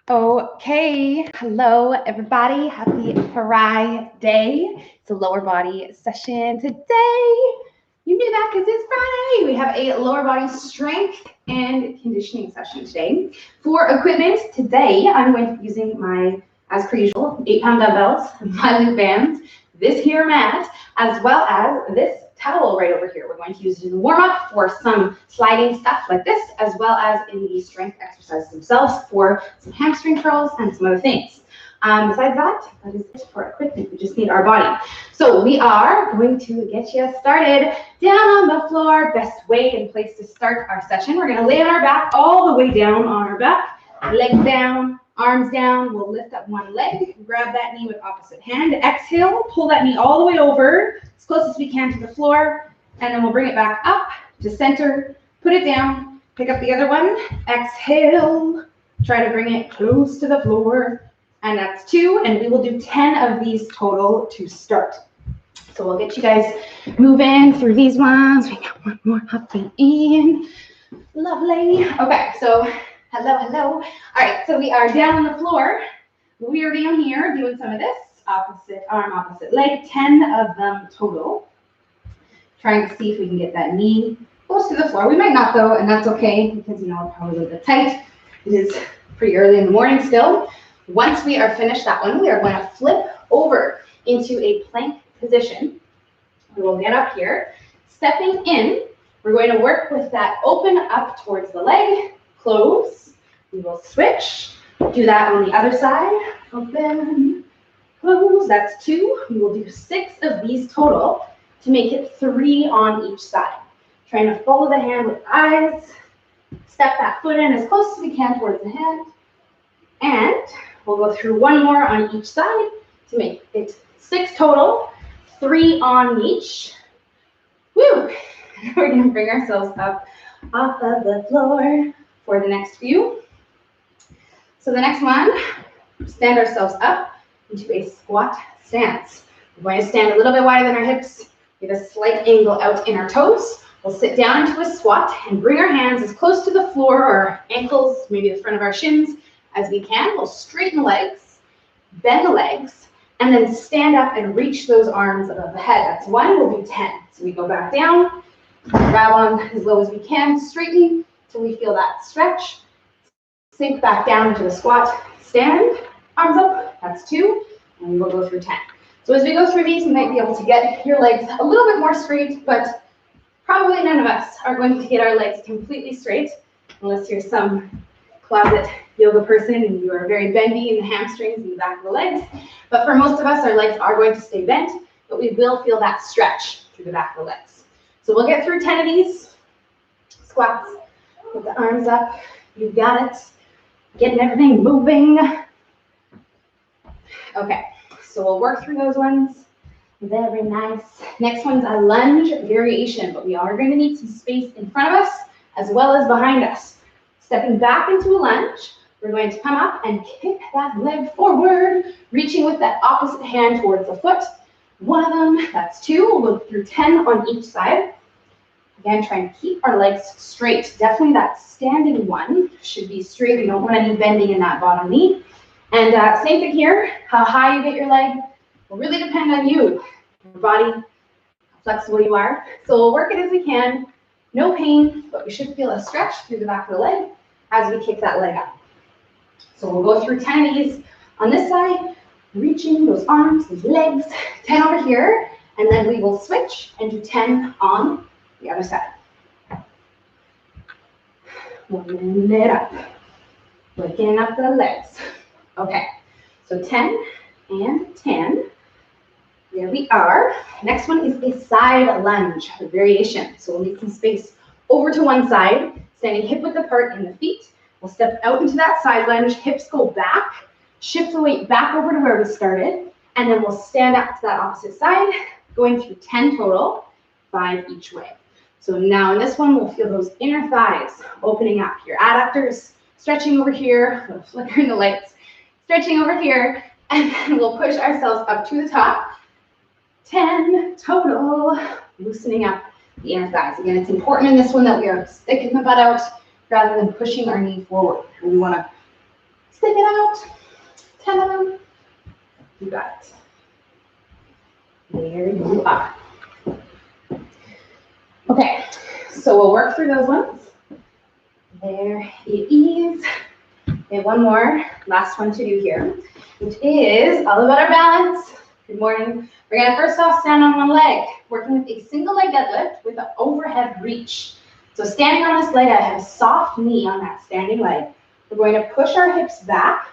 Okay, hello everybody. Happy Friday. It's a lower body session today. You knew that because it's Friday. We have a lower body strength and conditioning session today. For equipment, today I'm going to be using my, as per usual, 8-pound dumbbells, my loop bands, this here mat, as well as this towel right over here. We're going to use it in the warm-up for some sliding stuff like this, as well as in the strength exercises themselves for some hamstring curls and some other things. Besides that is it for equipment. We just need our body. So we are going to get you started down on the floor. Best way and place to start our session. We're going to lay on our back all the way down on our back. Legs down, arms down. We'll lift up one leg, grab that knee with opposite hand. Exhale, pull that knee all the way over as close as we can to the floor, and then we'll bring it back up to center, put it down, pick up the other one, exhale, try to bring it close to the floor, and that's 2, and we will do 10 of these total to start. So we'll get you guys moving through these ones. We got one more hopping in. Lovely. Okay, so hello. All right, so we are down on the floor. We are down here doing some of this. Opposite arm, opposite leg, 10 of them total. Trying to see if we can get that knee close to the floor. We might not though, and that's okay because we're probably a little bit tight. It is pretty early in the morning still. Once we are finished that one, we are going to flip over into a plank position. We will get up here. Stepping in, we're going to work with that open up towards the leg, close. We will switch. Do that on the other side. Open, close. That's 2. We will do 6 of these total to make it 3 on each side. Trying to follow the hand with eyes. Step that foot in as close as we can towards the hand. And we'll go through one more on each side to make it 6 total, 3 on each. Woo! We're going to bring ourselves up off of the floor for the next few. So the next one, stand ourselves up into a squat stance. We're going to stand a little bit wider than our hips, with a slight angle out in our toes. We'll sit down into a squat and bring our hands as close to the floor or ankles, maybe the front of our shins, as we can. We'll straighten the legs, bend the legs, and then stand up and reach those arms above the head. That's 1, we'll do 10. So we go back down, grab on as low as we can, straightening till we feel that stretch. Sink back down into the squat, stand, arms up, that's 2, and we will go through 10. So as we go through these, you might be able to get your legs a little bit more straight, but probably none of us are going to get our legs completely straight, unless you're some closet yoga person and you are very bendy in the hamstrings and the back of the legs. But for most of us, our legs are going to stay bent, but we will feel that stretch through the back of the legs. So we'll get through 10 of these squats with the arms up. You got it. Getting everything moving. Okay, so we'll work through those ones. Very nice. Next one's a lunge variation, but we are going to need some space in front of us as well as behind us. Stepping back into a lunge, we're going to come up and kick that leg forward, reaching with that opposite hand towards the foot. 1 of them, that's 2. We'll go through 10 on each side. Again, try and keep our legs straight. Definitely that standing one should be straight. We don't want any bending in that bottom knee. And same thing here. How high you get your leg will really depend on you, your body, how flexible you are. So we'll work it as we can. No pain, but we should feel a stretch through the back of the leg as we kick that leg up. So we'll go through 10 of these on this side, reaching those arms, those legs, 10 over here, and then we will switch and do 10 on the other side. Warming it up, working up the legs. Okay, so 10 and 10. There we are. Next one is a side lunge variation. So we'll need some space over to one side, standing hip width apart in the feet. We'll step out into that side lunge, hips go back, shift the weight back over to where we started, and then we'll stand up to that opposite side, going through 10 total, 5 each way. So now in this one, we'll feel those inner thighs opening up. Your adductors stretching over here, a little flicker in the lights, stretching over here, and then we'll push ourselves up to the top. 10 total, loosening up the inner thighs. Again, it's important in this one that we are sticking the butt out rather than pushing our knee forward. We want to Stick it out. 10 of them. You got it. There you are. Okay, so we'll work through those ones. There it is. Okay, one more, last one to do here, which is all about our balance. Good morning. We're gonna first off stand on one leg, working with a single leg deadlift with an overhead reach. So standing on this leg, I have a soft knee on that standing leg. We're going to push our hips back.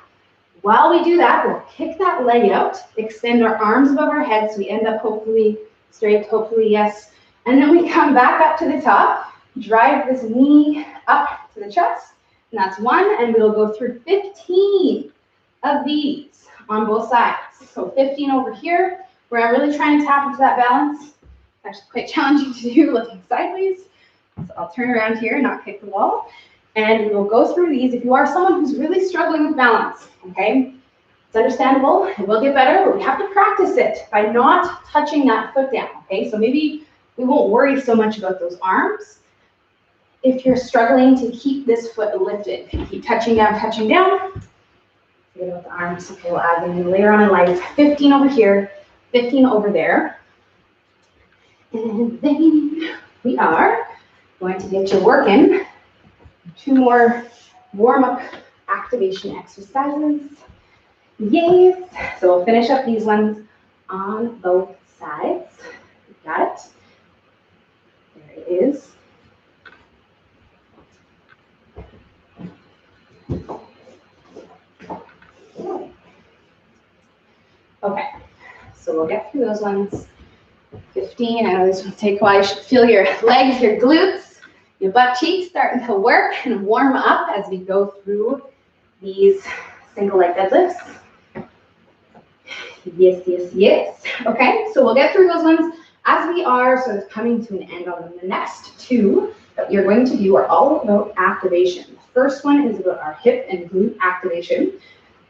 While we do that, we'll kick that leg out, extend our arms above our head so we end up hopefully straight, hopefully yes. And then we come back up to the top, drive this knee up to the chest, and that's one, and we'll go through 15 of these on both sides. So 15 over here, where I'm really trying to tap into that balance. It's actually quite challenging to do looking sideways. So I'll turn around here and not kick the wall. And we will go through these if you are someone who's really struggling with balance, okay? It's understandable, it will get better, but we have to practice it by not touching that foot down, okay? So maybe we won't worry so much about those arms if you're struggling to keep this foot lifted. If you keep touching down, forget about the arms. Okay, we'll add them later on in life. 15 over here, 15 over there. And then we are going to get you working. 2 more warm-up activation exercises. Yes. So we'll finish up these ones on both sides. Got it? There it is. Okay, so we'll get through those ones. 15, I know this will take a while. You should feel your legs, your glutes, your butt cheeks starting to work and warm up as we go through these single leg deadlifts. Yes, yes, yes. Okay, so we'll get through those ones as we are sort of coming to an end on them. The next 2 that you're going to do are all about activation. The first one is about our hip and glute activation.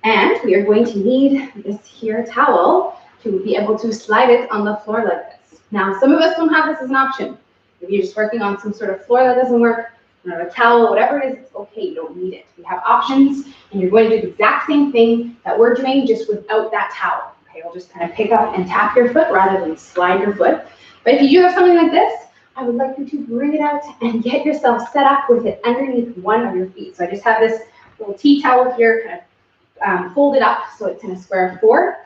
And we are going to need this here towel to be able to slide it on the floor like this. Now, some of us don't have this as an option. If you're just working on some sort of floor that doesn't work, or a towel, whatever it is, it's okay, you don't need it. We have options, and you're going to do the exact same thing that we're doing, just without that towel. Okay, we'll just kind of pick up and tap your foot rather than slide your foot. But if you do have something like this, I would like you to bring it out and get yourself set up with it underneath one of your feet. So I just have this little tea towel here, kind of fold it up so it's in a square of 4.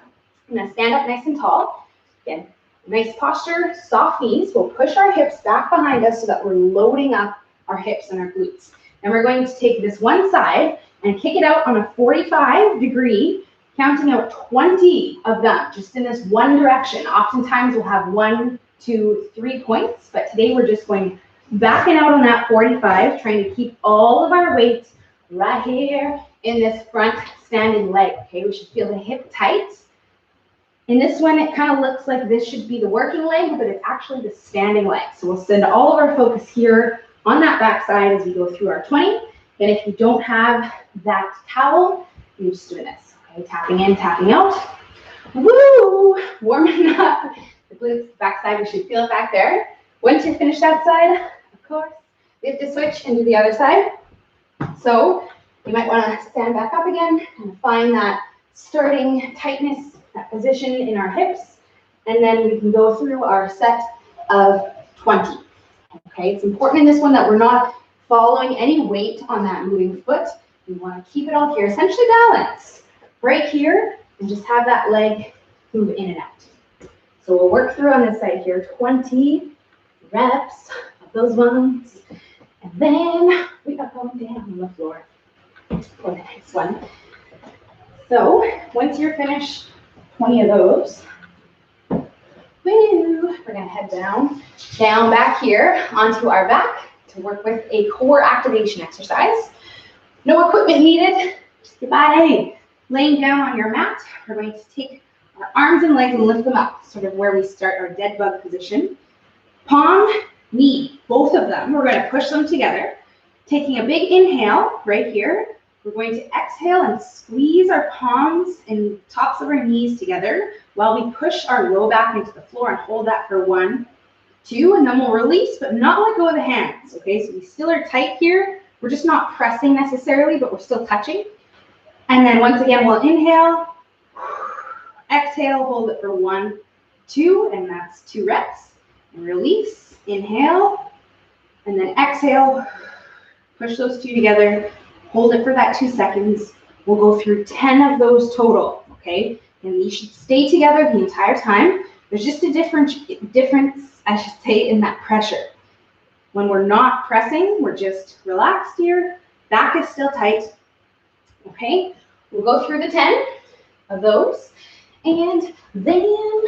I'm going to stand up nice and tall. Again, nice posture, soft knees. We'll push our hips back behind us so that we're loading up our hips and our glutes. And we're going to take this one side and kick it out on a 45-degree, counting out 20 of them just in this one direction. Oftentimes we'll have 1, 2, 3 points, but today we're just going back and out on that 45, trying to keep all of our weight right here in this front standing leg. Okay, we should feel the hip tight. In this one, it kind of looks like this should be the working leg, but it's actually the standing leg. So we'll send all of our focus here on that back side as we go through our 20. And if you don't have that towel, you're just doing this. Okay, tapping in, tapping out. Woo! Warming up the glutes, back side. We should feel it back there. Once you're finished that side, of course, we have to switch and do the other side. So you might want to stand back up again and find that starting tightness, that position in our hips, and then we can go through our set of 20. Okay, it's important in this one that we're not following any weight on that moving foot. We want to keep it all here, essentially balance. Break here and just have that leg move in and out. So we'll work through on this side here, 20 reps of those ones, and then we are going down on the floor for the next one. So once you're finished 20 of those, we're gonna head down back here onto our back to work with a core activation exercise. No equipment needed, just your body laying down on your mat. We're going to take our arms and legs and lift them up, sort of where we start our dead bug position. Palm, knee, both of them, we're gonna push them together. Taking a big inhale right here. We're going to exhale and squeeze our palms and tops of our knees together while we push our low back into the floor and hold that for 1, 2, and then we'll release, but not let go of the hands, okay? So we still are tight here. We're just not pressing necessarily, but we're still touching. And then once again, we'll inhale, exhale, hold it for 1, 2, and that's 2 reps. And release, inhale, and then exhale, push those 2 together, hold it for that 2 seconds. We'll go through 10 of those total, okay? And these should stay together the entire time. There's just a difference, I should say, in that pressure. When we're not pressing, we're just relaxed here. Back is still tight, okay? We'll go through the 10 of those, and then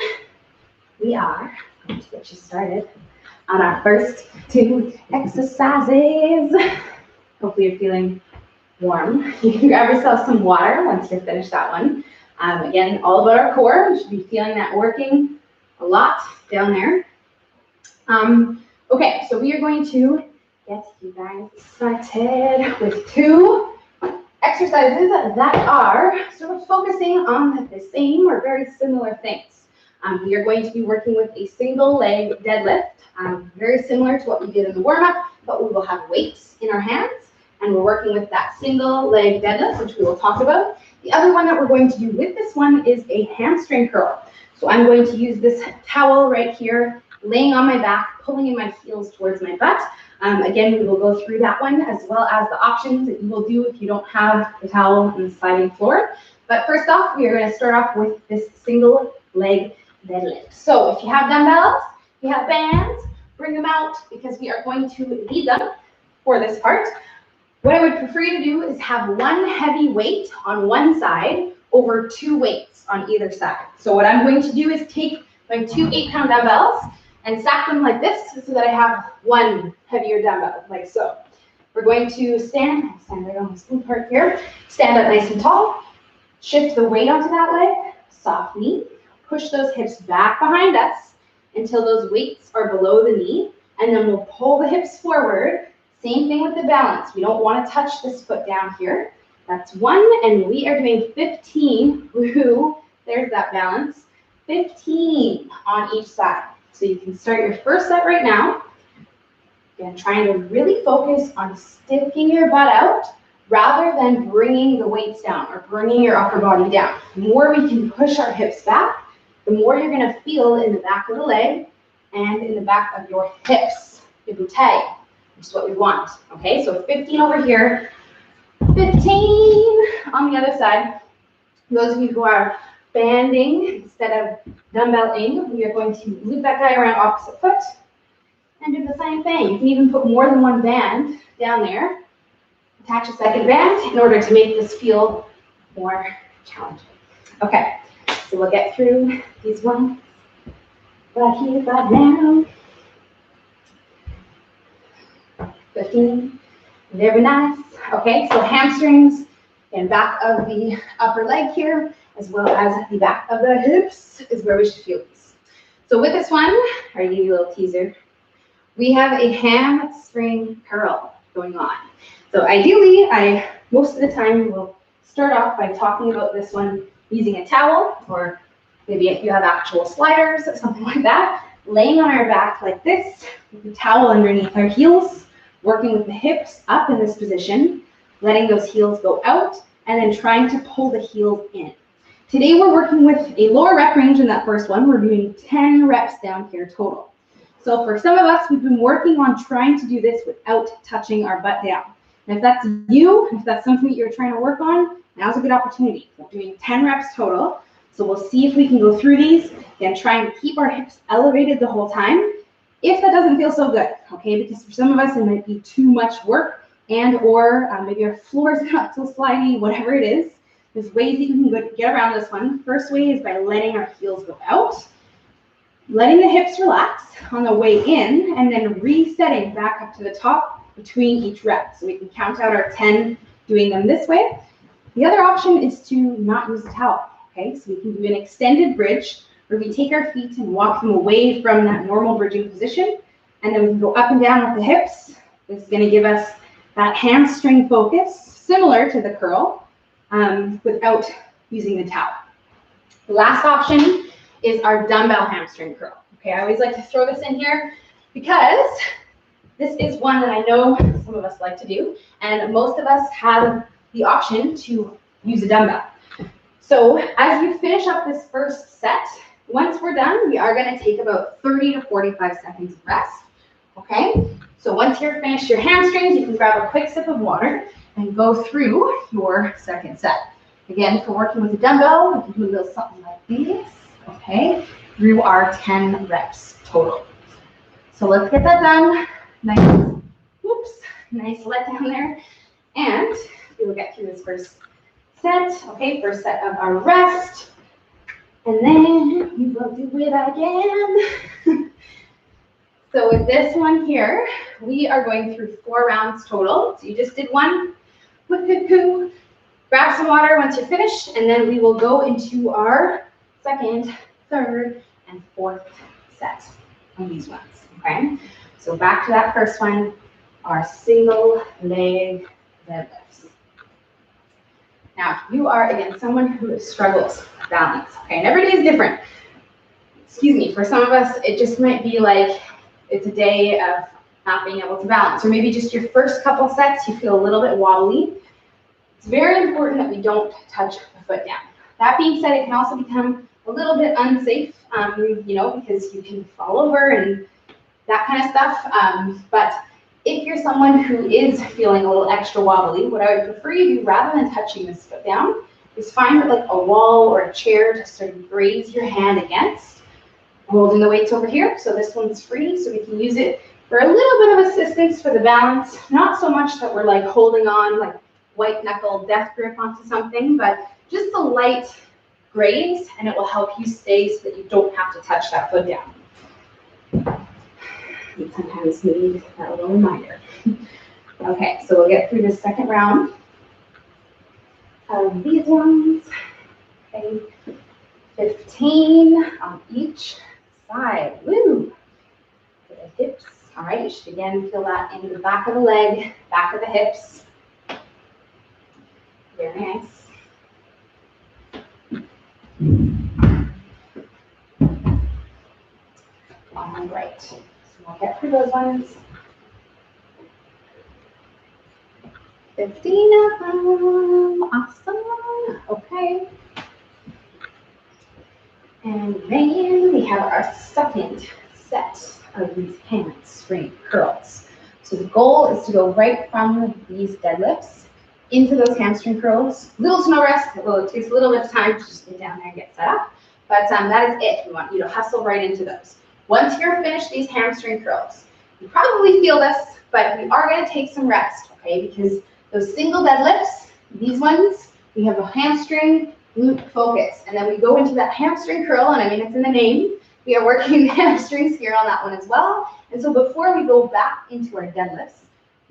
we are going to get you started on our first 2 exercises. Hopefully you're feeling warm. You can grab yourself some water once you're finished that one. Again, all about our core. You should be feeling that working a lot down there. Okay, so we are going to get you guys started with 2 exercises that are sort of focusing on the same or very similar things. We are going to be working with a single leg deadlift, very similar to what we did in the warm-up, but we will have weights in our hands, and we're working with that single leg deadlift, which we will talk about. The other one that we're going to do with this one is a hamstring curl. So I'm going to use this towel right here, laying on my back, pulling in my heels towards my butt. Again, we will go through that one as well as the options that you will do if you don't have the towel on the sliding floor. But first off, we are going to start off with this single leg deadlift. So if you have dumbbells, if you have bands, bring them out because we are going to need them for this part. What I would prefer you to do is have 1 heavy weight on one side over 2 weights on either side. So what I'm going to do is take my 2 8-pound dumbbells and stack them like this so that I have 1 heavier dumbbell, like so. We're going to stand right on this blue part here, stand up nice and tall, shift the weight onto that leg, soft knee, push those hips back behind us until those weights are below the knee, and then we'll pull the hips forward. Same thing with the balance. We don't want to touch this foot down here. That's 1, and we are doing 15. Woohoo! There's that balance. 15 on each side. So you can start your first set right now. Again, trying to really focus on sticking your butt out rather than bringing the weights down or bringing your upper body down. The more we can push our hips back, the more you're going to feel in the back of the leg and in the back of your hips, your bouteille, which is what we want. Okay, so 15 over here, 15 on the other side. For those of you who are banding instead of dumbbelling, we are going to loop that guy around opposite foot and do the same thing. You can even put more than 1 band down there. Attach a second band in order to make this feel more challenging. Okay, so we'll get through these ones right here, right now. 15, very nice. Okay, so hamstrings and back of the upper leg here, as well as the back of the hips is where we should feel these. So with this one, I'll give you a little teaser. We have a hamstring curl going on. So ideally, most of the time will start off by talking about this one using a towel, or maybe if you have actual sliders or something like that, laying on our back like this, with the towel underneath our heels, working with the hips up in this position, letting those heels go out, and then trying to pull the heels in. Today we're working with a lower rep range in that first one. We're doing 10 reps down here total. So for some of us, we've been working on trying to do this without touching our butt down. And if that's you, if that's something that you're trying to work on, now's a good opportunity. We're doing 10 reps total. So we'll see if we can go through these and try and keep our hips elevated the whole time. If that doesn't feel so good, okay, because for some of us, it might be too much work and or maybe our floor is not so slidey, whatever it is. There's ways that you can get around this one. First way is by letting our heels go out, letting the hips relax on the way in, and then resetting back up to the top between each rep. So we can count out our 10 doing them this way. The other option is to not use a towel, okay? So we can do an extended bridge where we take our feet and walk them away from that normal bridging position, and then we can go up and down with the hips. This is gonna give us that hamstring focus, similar to the curl, without using the towel. The last option is our dumbbell hamstring curl. Okay, I always like to throw this in here because this is one that I know some of us like to do, and most of us have the option to use a dumbbell. So as you finish up this first set, once we're done, we are going to take about 30 to 45 seconds of rest. Okay? So once you're finished your hamstrings, you can grab a quick sip of water and go through your second set. Again, if we're working with a dumbbell, we can do a little something like this, okay, through our 10 reps total. So let's get that done. Nice, whoops, nice let down there. And we will get through this first set, okay, first set of our rest. And then we will do it again. So with this one here, we are going through 4 rounds total. So you just did one. Grab some water once you're finished, and then we will go into our second, third, and fourth set on these ones, okay? So back to that first one, our single leg deadlifts. Now, if you are, again, someone who struggles with balance, okay, and every day is different. Excuse me, for some of us, it just might be like it's a day of not being able to balance, or maybe just your first couple sets, you feel a little bit wobbly. It's very important that we don't touch the foot down. That being said, it can also become a little bit unsafe, because you can fall over and that kind of stuff. But if you're someone who is feeling a little extra wobbly, what I would prefer you do rather than touching this foot down is find like a wall or a chair to sort of graze your hand against. Holding the weights over here, so this one's free, so we can use it for a little bit of assistance for the balance. Not so much that we're like holding on like white knuckle death grip onto something, but just a light graze, and it will help you stay so that you don't have to touch that foot down. You sometimes need that little reminder. Okay, so we'll get through the second round of these ones. Okay, 15 on each side. Woo! For the hips. All right, you should again feel that in the back of the leg, back of the hips. Very nice. All right, so we'll get through those ones. 15 of them. Awesome. Okay. And then we have our second set of these hamstring curls. So the goal is to go right from these deadlifts into those hamstring curls. Little to no rest. It takes a little bit of time to just get down there and get set up. But that is it. We want you to hustle right into those. Once you're finished these hamstring curls, you probably feel this, but we are going to take some rest, okay? Because those single deadlifts, these ones, we have a hamstring glute focus. And then we go into that hamstring curl, and I mean, it's in the name. We are working the hamstrings here on that one as well. And so before we go back into our deadlifts,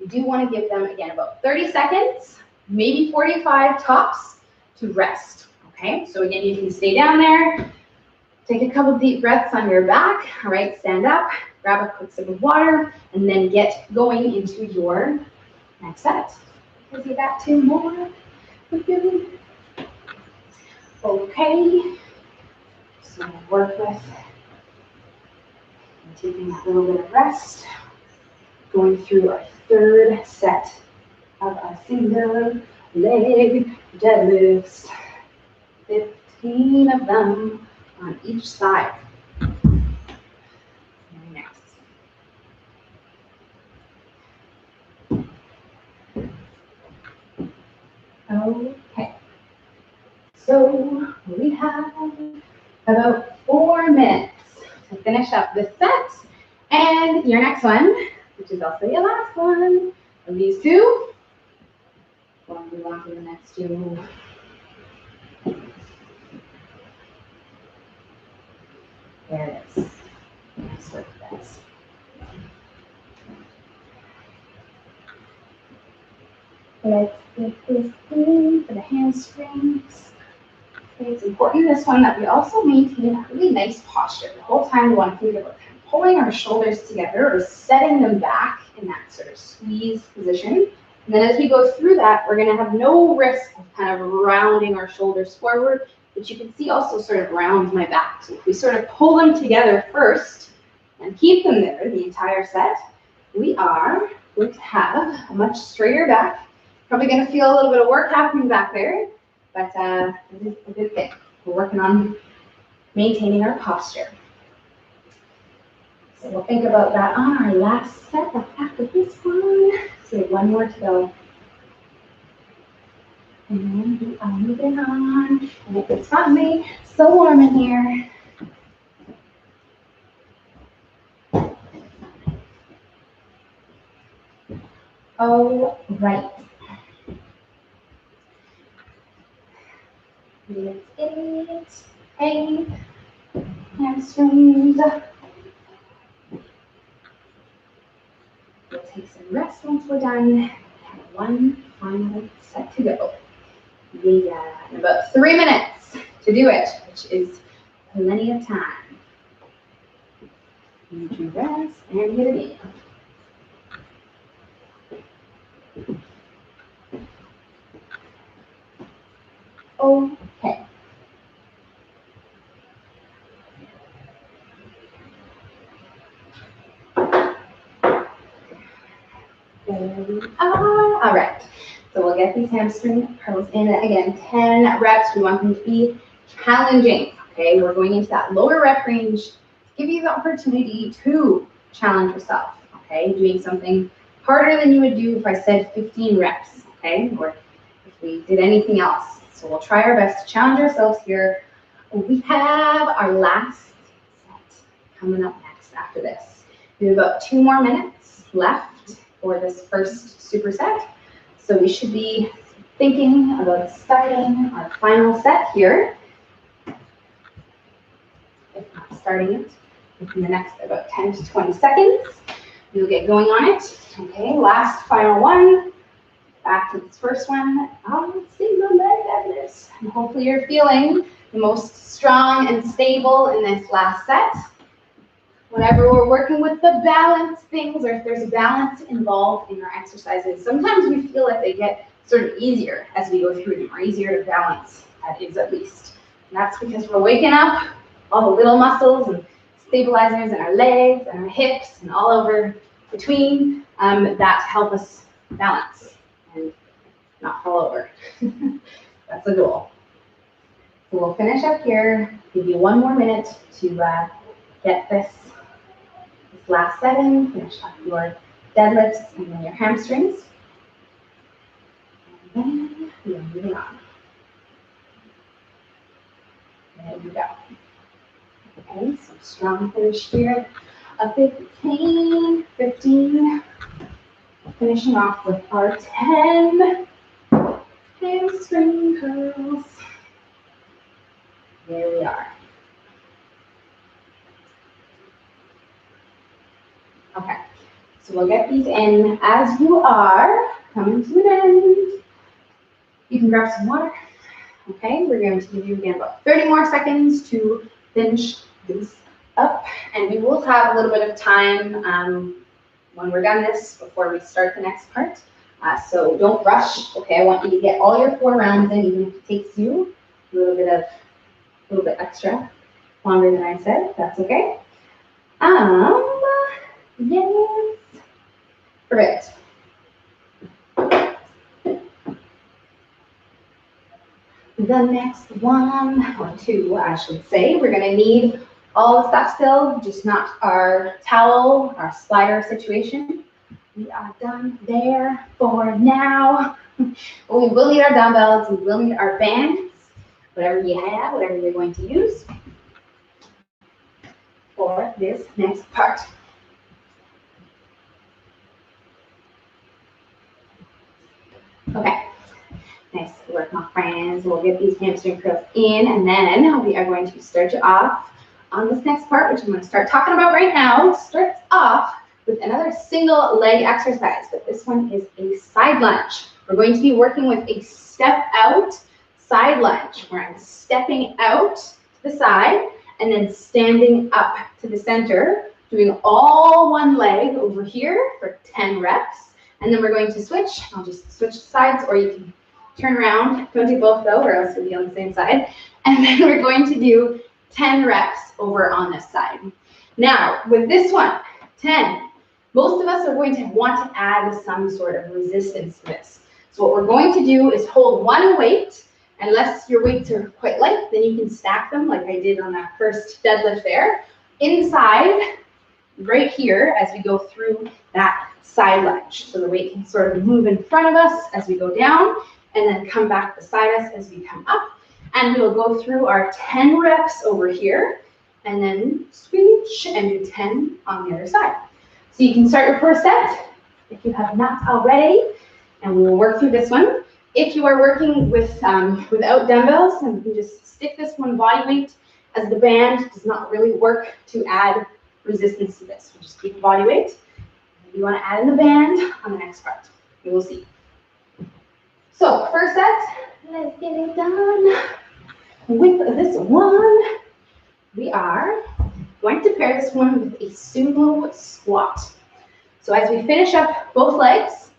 we do want to give them, again, about 30 seconds, maybe 45 tops to rest, okay? So again, you can stay down there, take a couple deep breaths on your back, all right? Stand up, grab a quick sip of water, and then get going into your next set. Because you got 2 more. Okay, so I'm going to work with taking that little bit of rest, going through our third set of our single leg deadlifts, 15 of them on each side. Very nice. Okay. So we have about 4 minutes to finish up this set. And your next one, which is also your last one, of these 2. We'll move on to the next 2. There it is. Let's work this. Let's get this in for the hamstrings. Okay, it's important, this one, that we also maintain a really nice posture. The whole time we want to think about kind of pulling our shoulders together or setting them back in that sort of squeeze position. And then as we go through that, we're going to have no risk of kind of rounding our shoulders forward, but you can see also sort of round my back. So if we sort of pull them together first and keep them there the entire set, we are going to have a much straighter back. Probably going to feel a little bit of work happening back there. but this is a good thing. We're working on maintaining our posture. So we'll think about that on our last set after this one. So we have one more to go. And then we are moving on. And it gets hot and so warm in here. All right. Let's get a hamstrings. We'll take some rest once we're done. Have one final set to go. We have about 3 minutes to do it, which is plenty of time. You can rest and get it in. Okay. There we are. All right. So we'll get these hamstring curls in. Again, 10 reps. We want them to be challenging. Okay, we're going into that lower rep range to give you the opportunity to challenge yourself. Okay, doing something harder than you would do if I said 15 reps. Okay, or if we did anything else. So we'll try our best to challenge ourselves here. We have our last set coming up next after this. We have about 2 more minutes left for this first superset. So we should be thinking about starting our final set here. If not starting it within the next about 10 to 20 seconds. We'll get going on it. Okay, last final one. Back to this first one. Single leg deadlifts. And hopefully you're feeling the most strong and stable in this last set. Whenever we're working with the balance things, or if there's balance involved in our exercises, sometimes we feel like they get sort of easier as we go through them, or easier to balance, that is at least. And that's because we're waking up all the little muscles and stabilizers in our legs and our hips and all over between that help us balance and not fall over. That's the goal. So we'll finish up here, give you 1 more minute to get this last set in, finish up your deadlifts and then your hamstrings. And then we are moving on. There we go. Okay, so strong finish here. A 15. Finishing off with our 10 hamstring curls. There we are. Okay, so we'll get these in as you are coming to an end. You can grab some water. Okay, we're going to give you again about 30 more seconds to finish this up, and we will have a little bit of time when we're done this before we start the next part. So don't rush. Okay, I want you to get all your 4 rounds in, even if it takes you a little bit extra longer than I said. That's okay. Yes. Perfect. The next 1 or 2, I should say, we're going to need all the stuff still, just not our towel, our slider situation. We are done there for now. But we will need our dumbbells, we will need our bands, whatever you have, whatever you're going to use for this next part. Okay, nice work, my friends. We'll get these hamstring curls in, and then we are going to start you off on this next part, which I'm going to start talking about right now. Starts off with another single leg exercise, but this one is a side lunge. We're going to be working with a step out side lunge, where I'm stepping out to the side and then standing up to the center, doing all one leg over here for 10 reps. And then we're going to switch. I'll just switch sides, or you can turn around. Don't do both though, or else you'll be on the same side. And then we're going to do 10 reps over on this side. Now, with this one, 10, most of us are going to want to add some sort of resistance to this. So what we're going to do is hold one weight Unless your weights are quite light, then you can stack them like I did on that first deadlift there. Inside, right here, as we go through that side lunge. So the weight can sort of move in front of us as we go down, and then come back beside us as we come up. And we'll go through our 10 reps over here, and then switch and do 10 on the other side. So you can start your first set if you have not already, and we will work through this one. If you are working with without dumbbells, then you can just stick this one body weight, as the band does not really work to add resistance to this. We'll just keep the body weight. If you want to add in the band on the next part, you will see. So first set, let's get it done. With this one, we are going to pair this one with a sumo squat. So as we finish up both legs,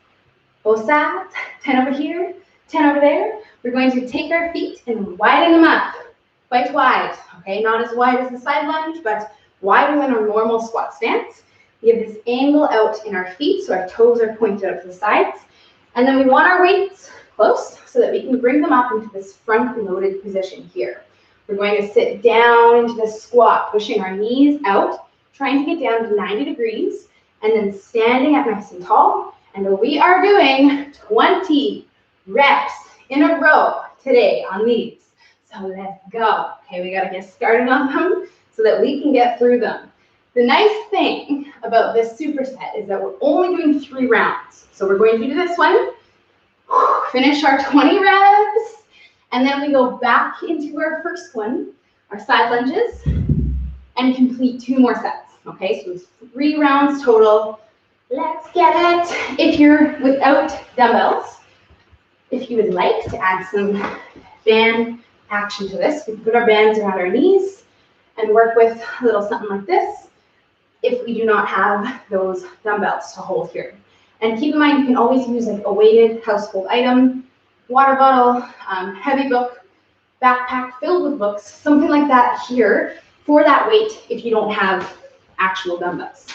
both sides, 10 over here, 10 over there, we're going to take our feet and widen them up, quite wide, okay? Not as wide as the side lunge, but wider than our normal squat stance. We have this angle out in our feet, so our toes are pointed out to the sides. And then we want our weights close so that we can bring them up into this front-loaded position here. We're going to sit down into the squat, pushing our knees out, trying to get down to 90 degrees, and then standing up nice and tall. And we are doing 20 reps in a row today on these. So let's go. Okay, we got to get started on them so that we can get through them. The nice thing about this superset is that we're only doing 3 rounds. So we're going to do this one, finish our 20 reps, and then we go back into our first one, our side lunges, and complete 2 more sets. Okay, so it's 3 rounds total. Let's get it. If you're without dumbbells, if you would like to add some band action to this, we can put our bands around our knees and work with a little something like this if we do not have those dumbbells to hold here. And keep in mind, you can always use like a weighted household item, water bottle, heavy book, backpack filled with books, something like that here for that weight if you don't have actual dumbbells.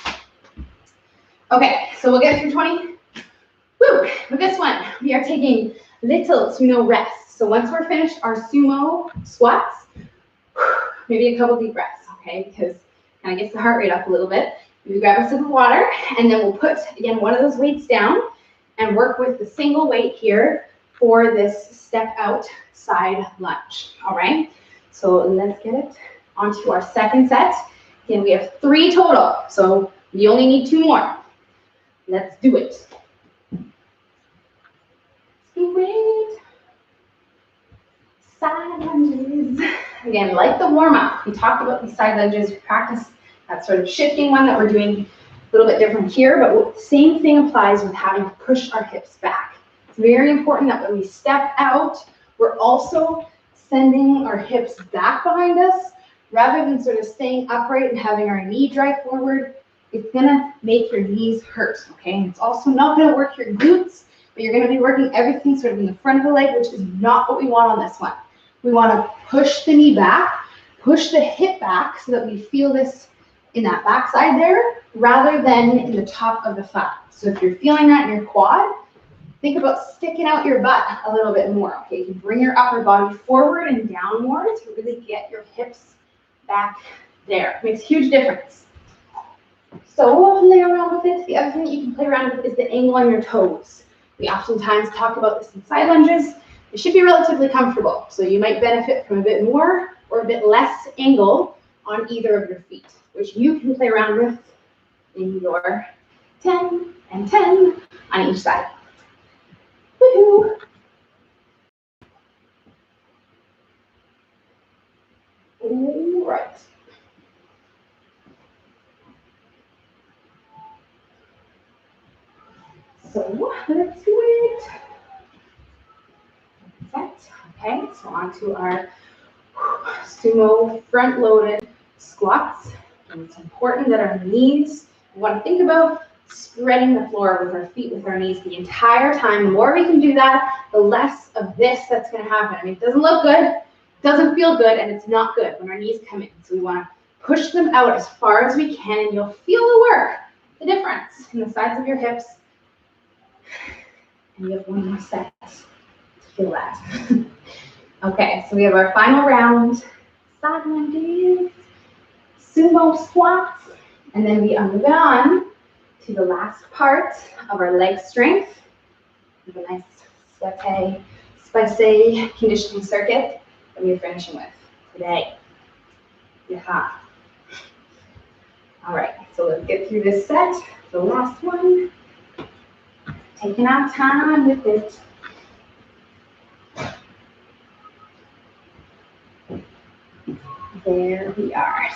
Okay, so we'll get through 20. Woo! With this one, we are taking little to no rest. So once we're finished our sumo squats, maybe a couple deep breaths, okay? Because it kind of gets the heart rate up a little bit. We grab a sip of water, and then we'll put, again, one of those weights down and work with the single weight here for this step out side lunge, all right? So let's get it onto our second set. Again, we have 3 total, so we only need 2 more. Let's do it. Great. Side lunges. Again, like the warm-up, we talked about these side lunges. We practice that sort of shifting one that we're doing a little bit different here, but the same thing applies with having to push our hips back. It's very important that when we step out, we're also sending our hips back behind us rather than sort of staying upright and having our knee drive forward. It's gonna make your knees hurt, okay? And it's also not gonna work your glutes, but you're gonna be working everything sort of in the front of the leg, which is not what we want on this one. We wanna push the knee back, push the hip back so that we feel this in that backside there, rather than in the top of the thigh. So if you're feeling that in your quad, think about sticking out your butt a little bit more, okay? You can bring your upper body forward and down more to really get your hips back there. It makes a huge difference. So we'll play around with it. The other thing that you can play around with is the angle on your toes. We oftentimes talk about this in side lunges. It should be relatively comfortable. So you might benefit from a bit more or a bit less angle on either of your feet, which you can play around with in your 10 and 10 on each side. Woohoo! All right. So let's do it. Set. Okay, so onto our sumo front-loaded squats. And it's important that our knees, we want to think about spreading the floor with our feet, with our knees the entire time. The more we can do that, the less of this that's going to happen. I mean, it doesn't look good, doesn't feel good, and it's not good when our knees come in. So we want to push them out as far as we can, and you'll feel the work, the difference in the sides of your hips. And you have 1 more set to feel that. Okay, so we have our final round. Side lunges, sumo squats, and then we are moving on to the last part of our leg strength. We have a nice sweaty, spicy conditioning circuit that we're finishing with today. Yeah. All right, so let's get through this set. The last one. Taking our time with it. There we are.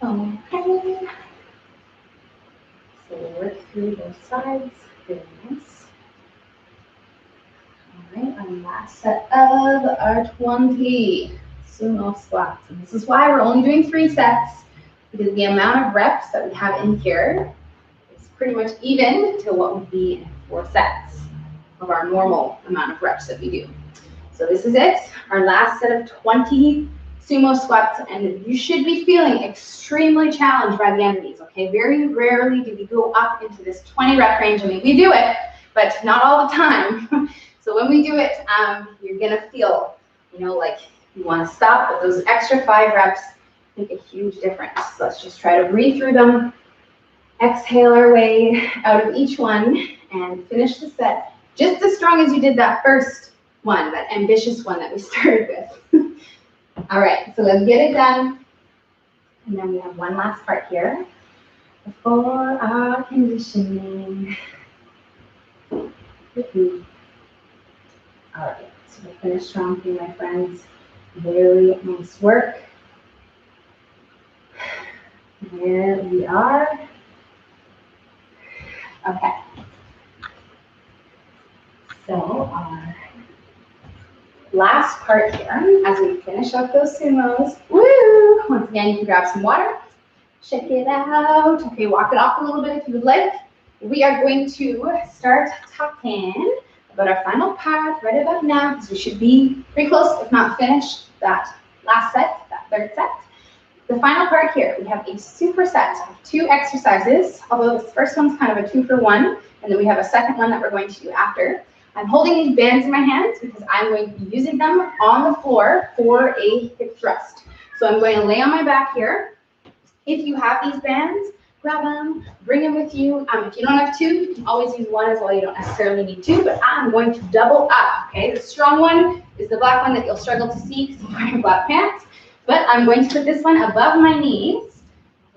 Okay. So we'll work through both sides. Very nice. All right, our last set of our 20 sumo squats. And this is why we're only doing 3 sets, because the amount of reps that we have in here is pretty much even to what would be in 4 sets of our normal amount of reps that we do. So this is it, our last set of 20 sumo squats, and you should be feeling extremely challenged by the end of these, okay? Very rarely do we go up into this 20 rep range. I mean, we do it, but not all the time. So when we do it, you're gonna feel, like you wanna stop, but those extra 5 reps make a huge difference. So let's just try to breathe through them, exhale our way out of each one, and finish the set just as strong as you did that first one, that ambitious one that we started with. All right, so let's get it done. And then we have one last part here before our conditioning. All right, so we'll finish strong here, my friends. Very nice work. There we are. Okay. So our last part here, as we finish up those sumos, woo! Once again, you can grab some water, check it out. Okay, walk it off a little bit if you would like. We are going to start talking about our final part right about now, because we should be pretty close, if not finished, that last set, that third set. The final part here, we have a superset of 2 exercises, although this first one's kind of a 2-for-1, and then we have a second one that we're going to do after. I'm holding these bands in my hands because I'm going to be using them on the floor for a hip thrust. So I'm going to lay on my back here. If you have these bands, grab them, bring them with you. If you don't have 2, you can always use 1 as well. You don't necessarily need 2, but I'm going to double up, okay? The strong one is the black one that you'll struggle to see because I'm wearing black pants. But I'm going to put this one above my knees,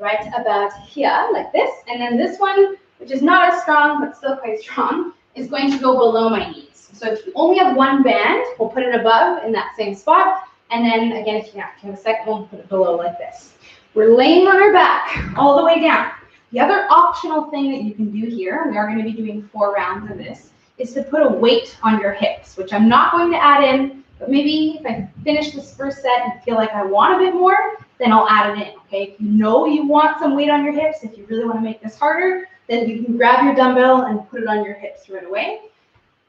right about here, like this. And then this one, which is not as strong, but still quite strong, is going to go below my knees. So if you only have 1 band, we'll put it above in that same spot. And then again, if you have a second one, we'll put it below like this. We're laying on our back all the way down. The other optional thing that you can do here, we are going to be doing 4 rounds of this, is to put a weight on your hips, which I'm not going to add in, but maybe if I finish this first set and feel like I want a bit more, then I'll add it in, okay? If you know you want some weight on your hips, if you really want to make this harder, then you can grab your dumbbell and put it on your hips right away.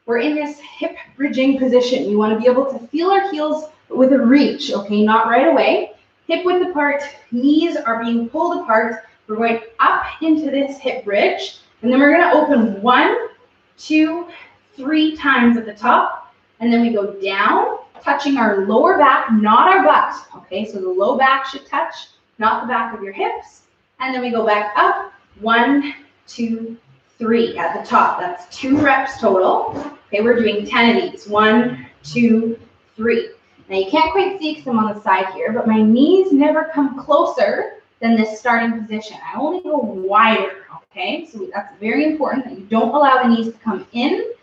We're in this hip bridging position. You want to be able to feel our heels with a reach, okay? Not right away. Hip width apart, knees are being pulled apart. We're going up into this hip bridge, and then we're going to open 1, 2, 3 times at the top, and then we go down, touching our lower back, not our butt, okay? So the low back should touch, not the back of your hips, and then we go back up, 1, 2, 3 at the top. That's 2 reps total. Okay, we're doing 10 of these. 1, 2, 3. Now you can't quite see because I'm on the side here, but my knees never come closer than this starting position. I only go wider, okay? So that's very important that you don't allow the knees to come in.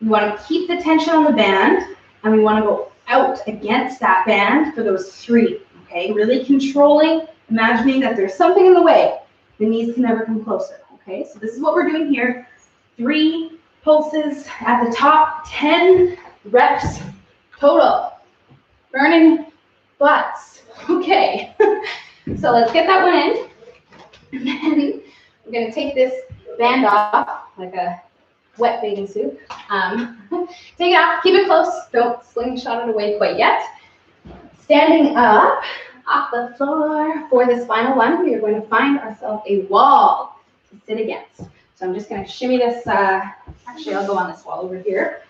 We want to keep the tension on the band, and we want to go out against that band for those 3, okay? Really controlling, imagining that there's something in the way. The knees can never come closer, okay? So this is what we're doing here. 3 pulses at the top, 10 reps total. Burning butts. Okay. So let's get that one in. And then I'm going to take this band off like a wet bathing suit. Take it off. Keep it close. Don't slingshot it away quite yet. Standing up off the floor for this final one, we are going to find ourselves a wall to sit against. So I'm just going to shimmy this Actually, I'll go on this wall over here.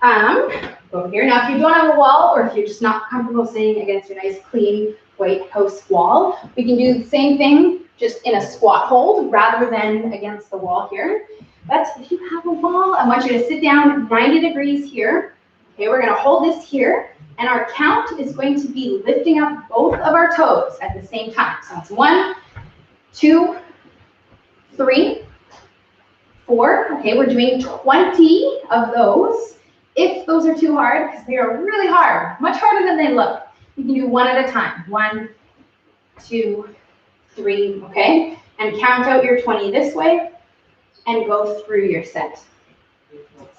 Over here. Now, if you don't have a wall, or if you're just not comfortable sitting against your nice, clean, white house wall, we can do the same thing, just in a squat hold rather than against the wall here. But if you have a wall, I want you to sit down 90 degrees here. Okay, we're going to hold this here, and our count is going to be lifting up both of our toes at the same time. So it's 1, 2, 3, 4. Okay, we're doing 20 of those. If those are too hard, because they are really hard, much harder than they look, you can do one at a time. 1, 2, 3, okay? And count out your 20 this way and go through your set.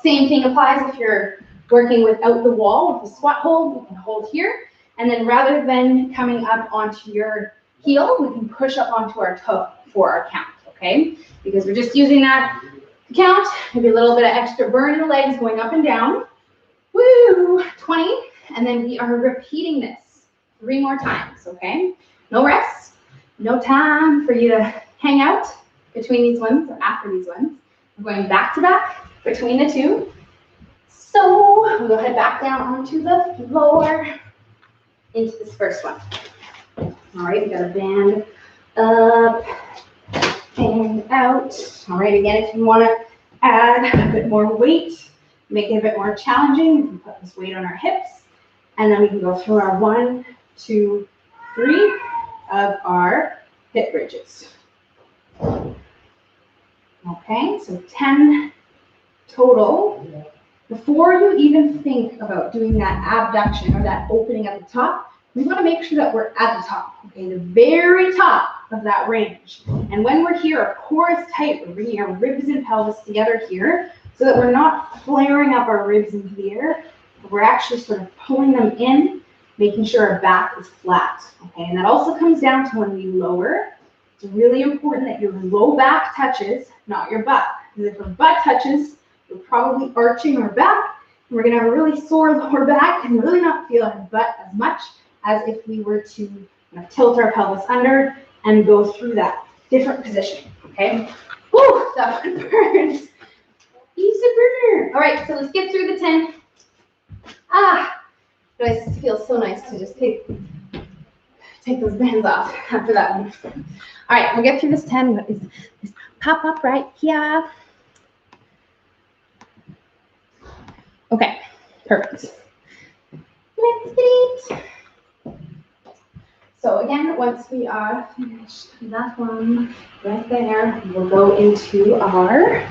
Same thing applies if you're working without the wall with a squat hold. We can hold here, and then rather than coming up onto your heel, we can push up onto our toe for our count, okay? Because we're just using that to count, maybe a little bit of extra burn in the legs going up and down. Woo, 20, and then we are repeating this 3 more times, okay? No rest, no time for you to hang out between these ones or after these ones. We're going back to back between the two. So we'll go ahead back down onto the floor into this first one. All right, we got a band up and out. All right, again, if you want to add a bit more weight, make it a bit more challenging, we can put this weight on our hips, and then we can go through our 1, 2, 3 of our hip bridges. Okay, so 10 total. Before you even think about doing that abduction or that opening at the top, we want to make sure that we're at the top, okay, the very top of that range. And when we're here, our core is tight. We're bringing our ribs and pelvis together here so that we're not flaring up our ribs into the air. We're actually sort of pulling them in, making sure our back is flat, okay? And that also comes down to when we lower. It's really important that your low back touches, not your butt. Because if our butt touches, we're probably arching our back, and we're going to have a really sore lower back and really not feel our butt as much as if we were to tilt our pelvis under and go through that different position, okay? Whew, that one burns. Easy burner. All right, so let's get through the 10. It feels so nice to just take those bands off after that one. All right, we'll get through this 10. What is this? Pop up right here. Okay, perfect. Let's get it. So again, once we are finished that one right there, we'll go into our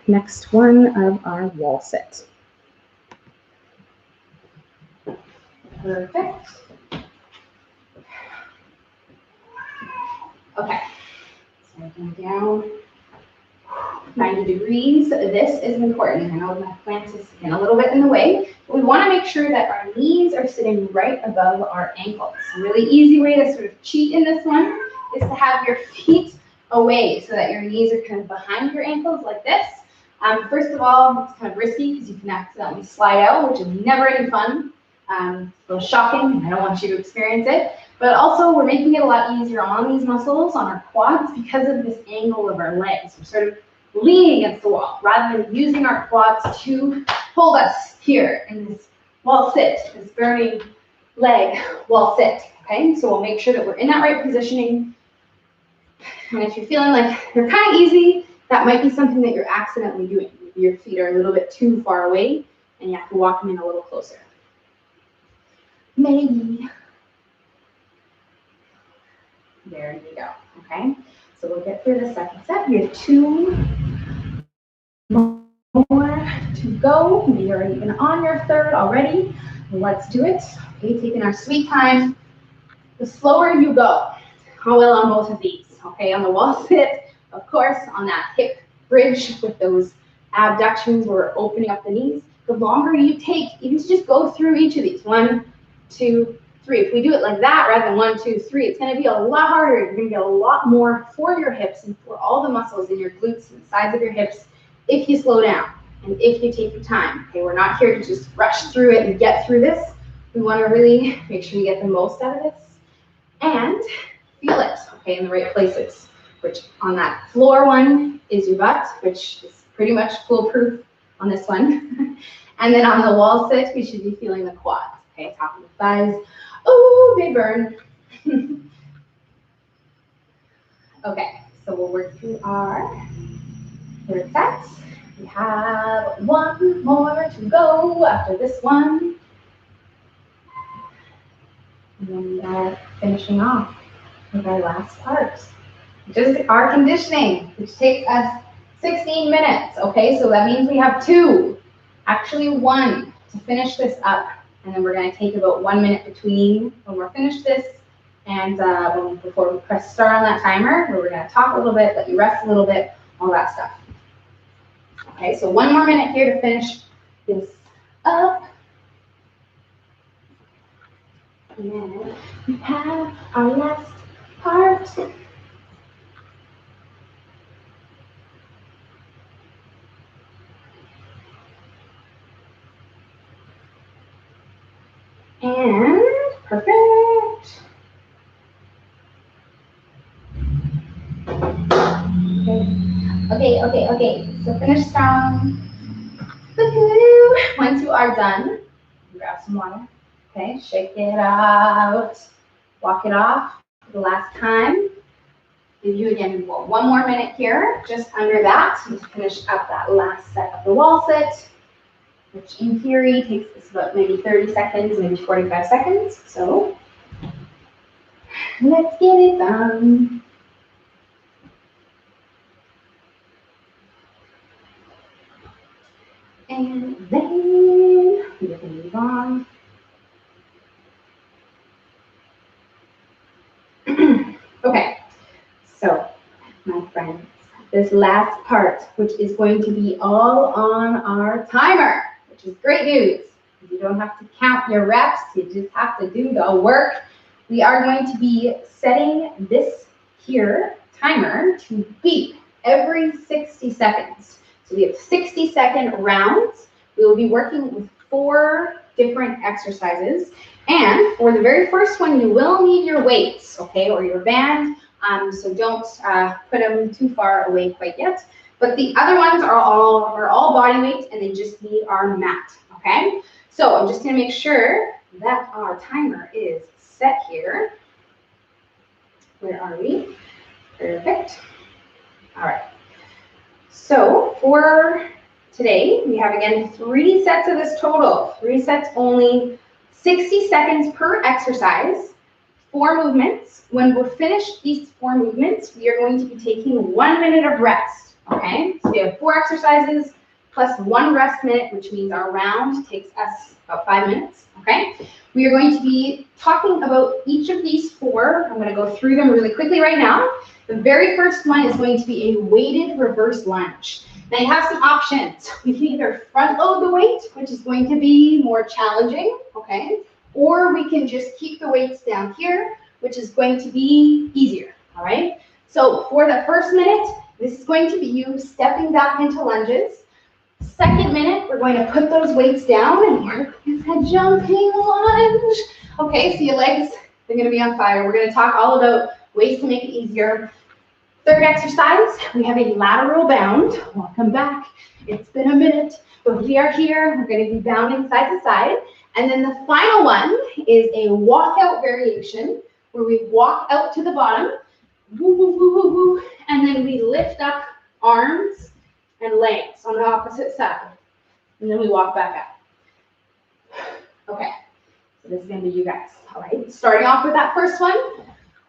next one of our wall sit. Perfect. Okay, so I'm down 90 degrees. This is important. I know my plant is in a little bit in the way, but we want to make sure that our knees are sitting right above our ankles. A really easy way to sort of cheat in this one is to have your feet away so that your knees are kind of behind your ankles like this. First of all, it's kind of risky because you can accidentally slide out, which is never any fun. A little shocking. I don't want you to experience it. But also, we're making it a lot easier on these muscles, on our quads, because of this angle of our legs. We're sort of leaning against the wall rather than using our quads to hold us here in this wall sit, this burning leg wall sit. Okay, so we'll make sure that we're in that right positioning. And if you're feeling like they're kind of easy, that might be something that you're accidentally doing. Maybe your feet are a little bit too far away and you have to walk them in a little closer. Maybe. There you go. Okay, so we'll get through the second set. We have 2 more to go. Maybe you're even on your third already. Let's do it. Okay, taking our sweet time. The slower you go, how well on both of these. Okay, on the wall sit, of course, on that hip bridge with those abductions where we're opening up the knees. The longer you take, even to just go through each of these. 1, 2, 3. If we do it like that rather than 1, 2, 3, it's going to be a lot harder. You're going to get a lot more for your hips and for all the muscles in your glutes and the sides of your hips if you slow down and if you take your time. Okay, we're not here to just rush through it and get through this. We want to really make sure we get the most out of this and feel it, okay, in the right places, which on that floor one is your butt, which is pretty much foolproof on this one. And then on the wall sit, we should be feeling the quads. Okay, top of the thighs. Oh, they burn. Okay, so we'll work through our third set. We have one more to go after this one. And then we are finishing off with our last part, which is our conditioning, which takes us 16 minutes. Okay, so that means we have two, actually one, to finish this up. And then we're going to take about 1 minute between when we're finished this and before we press start on that timer, where we're going to talk a little bit, let you rest a little bit, all that stuff. Okay, so 1 more minute here to finish this up. And then we have our last part. And perfect. Okay. So finish strong. Once you are done, grab some water. Okay, shake it out. Walk it off for the last time. Give you again 1 more minute here, just under that, to finish up that last set of the wall sit, which in theory takes us about maybe 30 seconds, maybe 45 seconds. So let's get it done. And then we're going to move on. Okay, so my friends, this last part, which is going to be all on our timer, which is great news. You don't have to count your reps, you just have to do the work. We are going to be setting this here timer to beep every 60 seconds. So we have 60-second rounds. We will be working with 4 different exercises. And for the very first one, you will need your weights, okay, or your band. So don't put them too far away quite yet. But the other ones are all body weight, and they just need our mat, okay? So I'm just going to make sure that our timer is set here. Where are we? Perfect. All right. So for today, we have, again, 3 sets of this total. 3 sets only, 60 seconds per exercise, 4 movements. When we're finished these 4 movements, we are going to be taking 1 minute of rest, okay? So we have 4 exercises plus 1 rest minute, which means our round takes us about 5 minutes, okay? We are going to be talking about each of these 4. I'm going to go through them really quickly right now. The very first one is going to be a weighted reverse lunge. Now you have some options. We can either front load the weight, which is going to be more challenging, okay? Or we can just keep the weights down here, which is going to be easier, all right? So for the first minute, this is going to be you stepping back into lunges. Second minute, we're going to put those weights down and work with a jumping lunge. Okay, so your legs, they're going to be on fire. We're going to talk all about ways to make it easier. Third exercise, we have a lateral bound. Welcome back. It's been a minute, but we are here. We're going to be bounding side to side. And then the final one is a walkout variation, where we walk out to the bottom, woo, woo, woo, woo, woo, and then we lift up arms and legs on the opposite side. And then we walk back up. Okay, so this is going to be you guys. All right, starting off with that first one,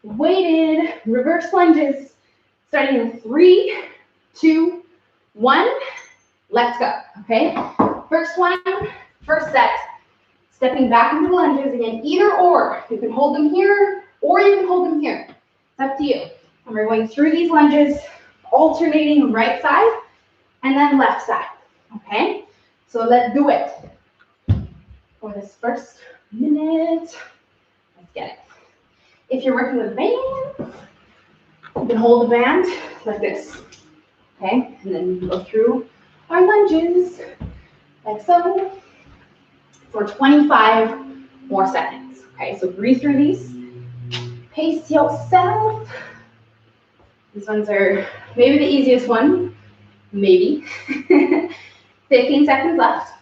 weighted reverse lunges. Starting in 3, 2, 1, let's go, okay? First one, first set, stepping back into the lunges again, either or. You can hold them here, or you can hold them here. It's up to you. And we're going through these lunges, alternating right side and then left side, okay? So let's do it. For this first minute, let's get it. If you're working with bands, you can hold the band like this, okay? And then we go through our lunges, like so, for 25 more seconds, okay? So breathe through these. Pace yourself. These ones are maybe the easiest one. Maybe. 15 seconds left.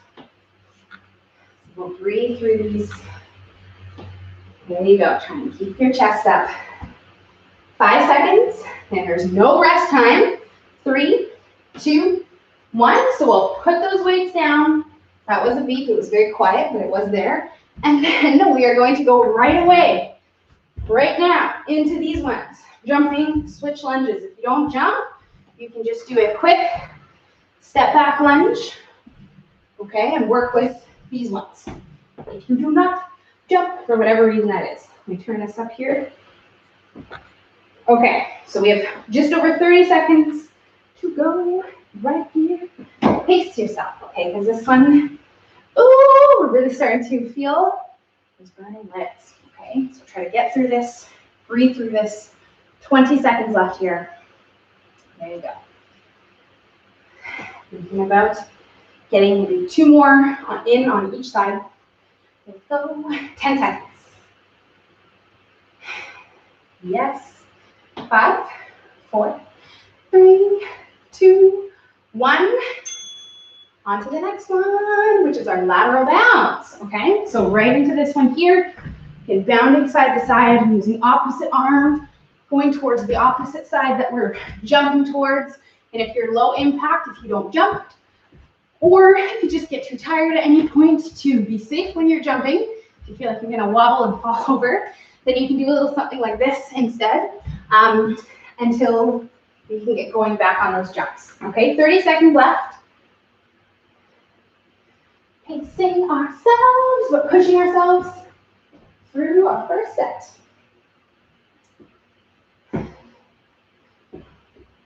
We'll breathe through these. There you go. Try and keep your chest up. 5 seconds. And there's no rest time. 3, 2, 1. So we'll put those weights down. That was a beep. It was very quiet, but it was there. And then we are going to go right away, right now, into these ones. Jumping switch lunges. If you don't jump, you can just do a quick step back lunge, okay, and work with these ones. If you do not jump, for whatever reason that is. Let me turn this up here. Okay, so we have just over 30 seconds to go right here. Pace yourself, okay, because this one, ooh, we're really starting to feel those burning legs, okay? So try to get through this, breathe through this. 20 seconds left here. There you go. Thinking about getting maybe 2 more on each side. Let's go. 10 seconds. Yes. 5, 4, 3, 2, 1. On to the next one, which is our lateral bounce. Okay, so right into this one here. Get bounding side to side, using opposite arm, going towards the opposite side that we're jumping towards. And if you're low impact, if you don't jump, or if you just get too tired at any point, to be safe when you're jumping, if you feel like you're gonna wobble and fall over, then you can do a little something like this instead, until you can get going back on those jumps. Okay, 30 seconds left. Pacing ourselves, but pushing ourselves through our first set.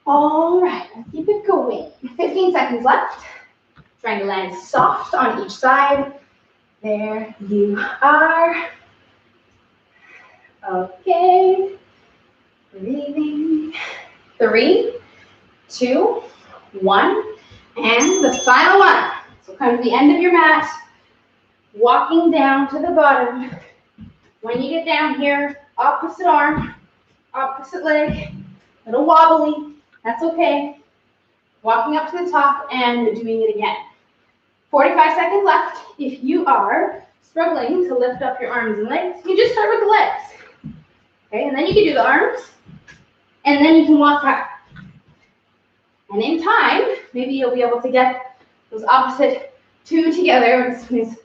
All right, let's keep it going. 15 seconds left. Trying to land soft on each side. There you are. Okay. Breathing. 3, 2, 1. And the final one. So come to the end of your mat. Walking down to the bottom. When you get down here, opposite arm, opposite leg, a little wobbly. That's okay. Walking up to the top and doing it again. 45 seconds left. If you are struggling to lift up your arms and legs, you just start with the legs. Okay, and then you can do the arms, and then you can walk back. And in time, maybe you'll be able to get those opposite 2 together. It's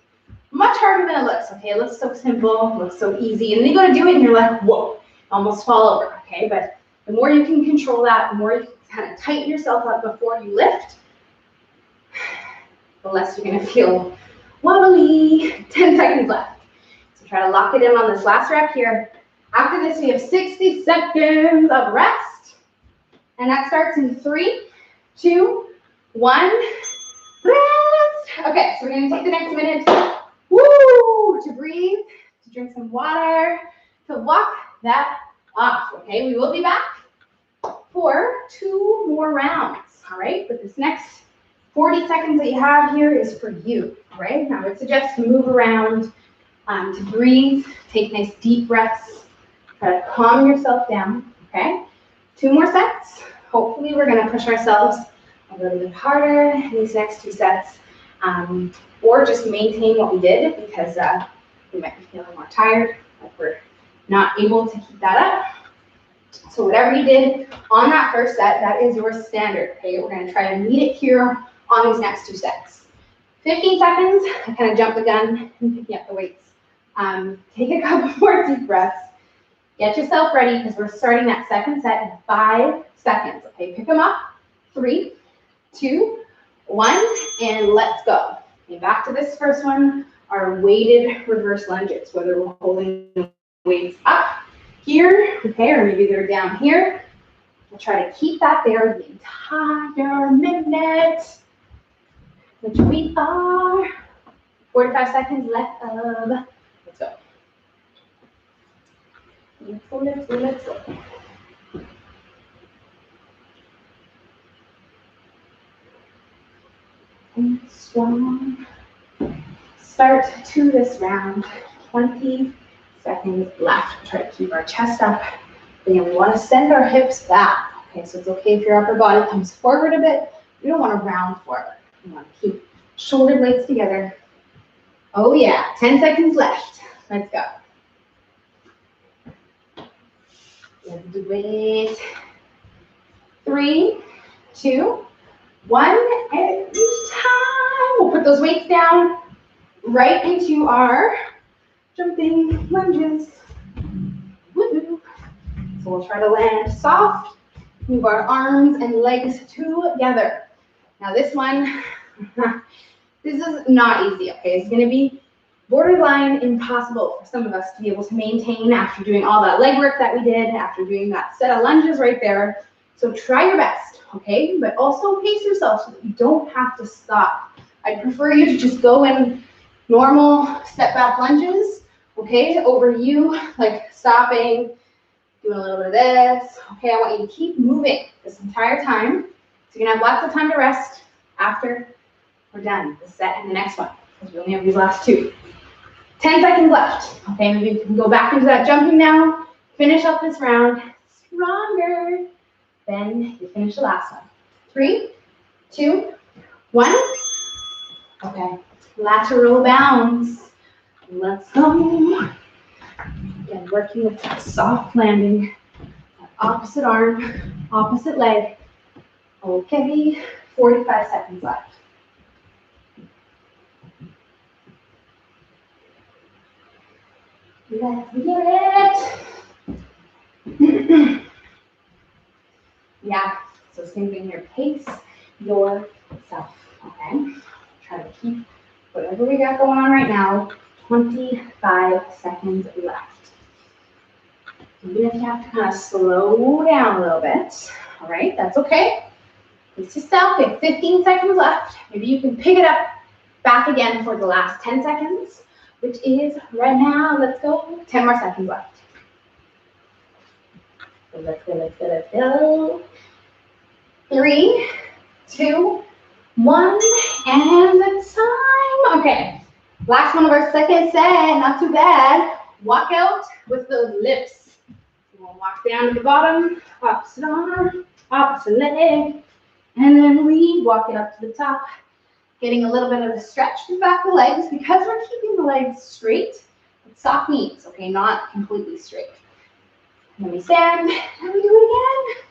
much harder than it looks, okay? It looks so simple, it looks so easy, and then you go to do it and you're like, whoa, almost fall over, okay? But the more you can control that, the more you can kind of tighten yourself up before you lift, the less you're gonna feel wobbly. 10 seconds left. So try to lock it in on this last rep here. After this, we have 60 seconds of rest. And that starts in 3, 2, 1, rest. Okay, so we're gonna take the next minute, to breathe, to drink some water, to walk that off, okay? We will be back for 2 more rounds, all right? But this next 40 seconds that you have here is for you, right? Now I would suggest to move around, to breathe, take nice deep breaths, try to calm yourself down, okay? 2 more sets. Hopefully we're gonna push ourselves a little bit harder in these next 2 sets, or just maintain what we did because we might be feeling more tired, like we're not able to keep that up. So whatever you did on that first set, that is your standard, okay? We're gonna try to meet it here on these next 2 sets. 15 seconds, I kind of jumped the gun and picking up the weights. Take a couple more deep breaths. Get yourself ready because we're starting that second set in 5 seconds, okay? Pick them up, 3, 2, 1, and let's go. Okay, back to this first one, our weighted reverse lunges, whether we're holding the weights up here, okay, or maybe they're down here. We'll try to keep that there the entire minute, which we are. 45 seconds left of, let's go. Let's go. And strong. Start to this round, 20 seconds left. Try to keep our chest up. Again, we want to send our hips back. Okay, so it's okay if your upper body comes forward a bit. We don't want to round forward. We want to keep shoulder blades together. Oh yeah, 10 seconds left. Let's go. Let's do it. 3, 2, 1. Every time. We'll put those weights down right into our jumping lunges. Woo-hoo. So we'll try to land soft, move our arms and legs together. Now this one, this is not easy, okay? It's gonna be borderline impossible for some of us to be able to maintain after doing all that leg work that we did, after doing that set of lunges right there. So try your best, okay? But also pace yourself so that you don't have to stop. I'd prefer you to just go in normal step back lunges, okay? Over you, like stopping, doing a little bit of this. Okay, I want you to keep moving this entire time. So you're gonna have lots of time to rest after we're done the set and the next one, because we only have these last 2. 10 seconds left. Okay, maybe you can go back into that jumping now. Finish up this round stronger. Then you finish the last one. 3, 2, 1. Okay, lateral bounds. Let's go. Again, working with that soft landing. That opposite arm, opposite leg. Okay, 45 seconds left. Let's get it. Yeah, so same thing here. Pace yourself, okay? Try to keep whatever we got going on right now. 25 seconds left. Even if you have to kind of slow down a little bit, all right? That's okay. Pace yourself. We have 15 seconds left. Maybe you can pick it up back again for the last 10 seconds, which is right now. Let's go. 10 more seconds left. So let's go, let's go, let's go. 3, 2, 1, and the time. Okay, last one of our second set, not too bad. Walk out with those lifts. We'll walk down to the bottom, opposite arm, opposite leg, and then we walk it up to the top, getting a little bit of a stretch to the back of the legs because we're keeping the legs straight with soft knees, okay, not completely straight. And then we stand, and we do it again.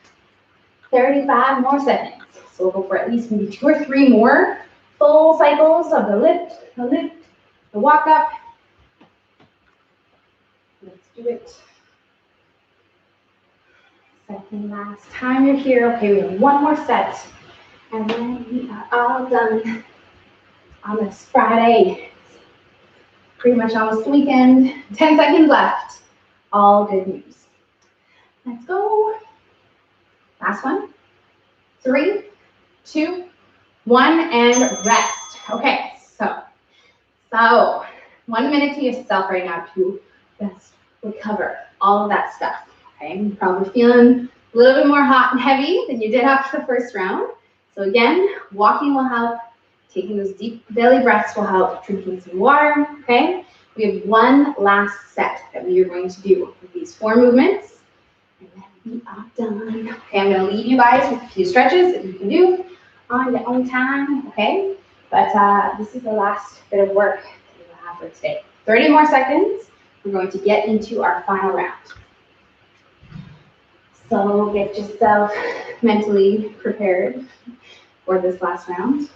35 more seconds. So we'll go for at least maybe 2 or 3 more full cycles of the lift, the walk up. Let's do it. Second last time you're here. Okay, we have 1 more set. And then we are all done on this Friday. Pretty much almost the weekend. 10 seconds left. All good news. Let's go. Last one. 3, 2, 1, and rest. Okay, so 1 minute to yourself right now to just recover all of that stuff. Okay, you're probably feeling a little bit more hot and heavy than you did after the first round. So again, walking will help. Taking those deep belly breaths will help. Drinking some water. Okay, we have 1 last set that we are going to do with these 4 movements. We are done. Okay, I'm going to leave you guys with a few stretches that you can do on your own time, okay? But this is the last bit of work that we'll have for today. 30 more seconds. We're going to get into our final round. So get yourself mentally prepared for this last round.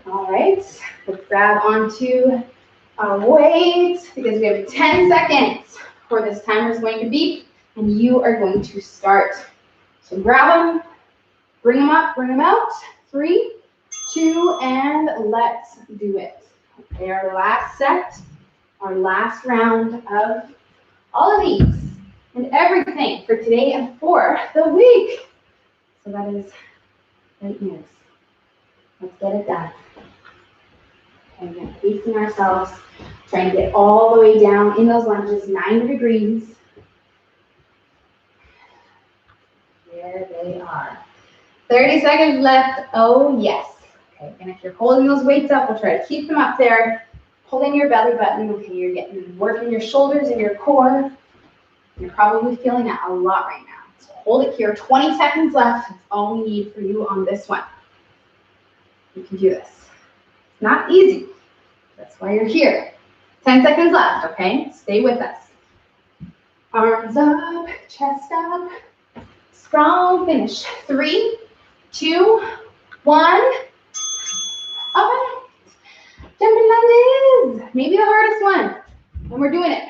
All right, let's grab onto our weights because we have 10 seconds before this timer is going to beep. And you are going to start. So grab them, bring them up, bring them out. 3, 2, and let's do it. Okay, our last set, our last round of all of these and everything for today and for the week. So that is great news. Let's get it done. Okay, again, pacing ourselves, trying to get all the way down in those lunges, 90 degrees. There they are. 30 seconds left. Oh, yes. Okay, and if you're holding those weights up, we'll try to keep them up there. Pulling your belly button. Okay, you're working your shoulders and your core. You're probably feeling that a lot right now. hold it here. 20 seconds left. That's all we need for you on this one. You can do this. It's not easy. That's why you're here. 10 seconds left, okay? Stay with us. Arms up, chest up. Strong finish. 3, 2, 1. All right. Jumping lunges. Maybe the hardest one. And we're doing it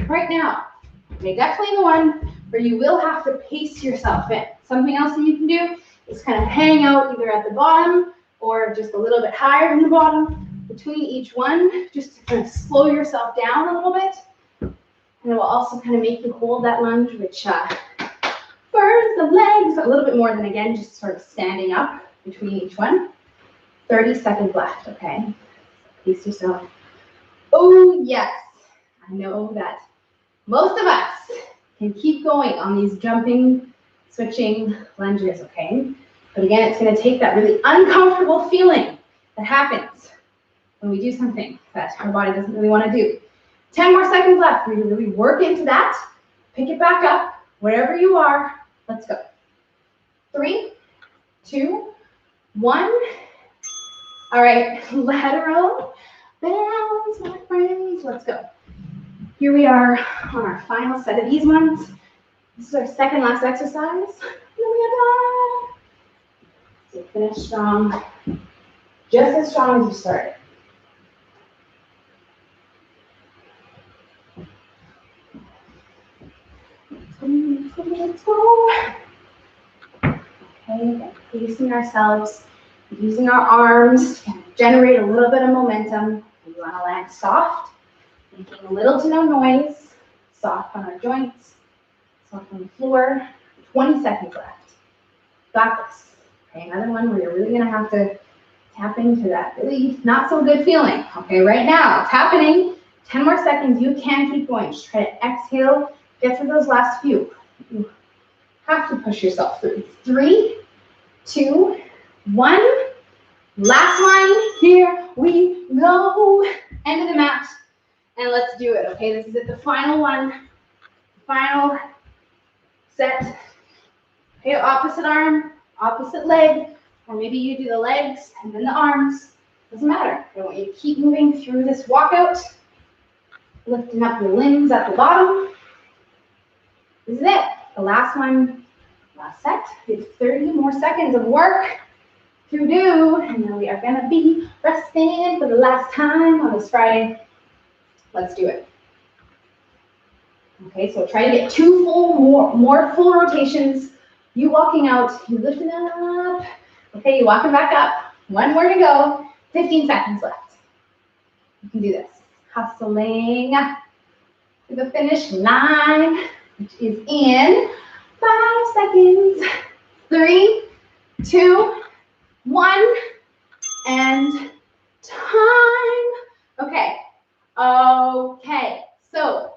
right now. Okay, definitely the one where you will have to pace yourself in. Something else that you can do is kind of hang out either at the bottom or just a little bit higher than the bottom between each one, just to kind of slow yourself down a little bit. And it will also kind of make you hold that lunge, which burns the legs a little bit more than, again, just sort of standing up between each one. 30 seconds left, okay? Pace yourself. Oh, yes. I know that most of us can keep going on these jumping, switching lunges, okay? But again, it's going to take that really uncomfortable feeling that happens when we do something that our body doesn't really want to do. 10 more seconds left for you to really work into that. Pick it back up, wherever you are. Let's go. 3, 2, 1. All right, lateral balance, my friends. Let's go. Here we are on our final set of these ones. This is our second last exercise. Here we are. So finish strong, just as strong as you started. Let's go. Okay, pacing ourselves, using our arms to generate a little bit of momentum. We want to land soft, making little to no noise, soft on our joints, soft on the floor. 20 seconds left. Got this. Okay, another one where you're really going to have to tap into that really not so good feeling. Okay, right now, it's happening. 10 more seconds. You can keep going. Just try to exhale. Get through those last few. You have to push yourself through. 3, 2, 1. Last one. Here we go. End of the mat. And let's do it. Okay, this is it. The final one. Final set. Okay, opposite arm, opposite leg. Or maybe you do the legs and then the arms. Doesn't matter. I want you to keep moving through this walkout. Lifting up your limbs at the bottom. This is it. The last one, last set. We have 30 more seconds of work to do. And then we are going to be resting for the last time on this Friday. Let's do it. Okay, so try to get 2 more full rotations. You walking out, you lifting up. Okay, you walking back up. 1 more to go. 15 seconds left. You can do this. Hustling to the finish line, which is in 5 seconds. 3, 2, 1, and time. Okay. Okay. So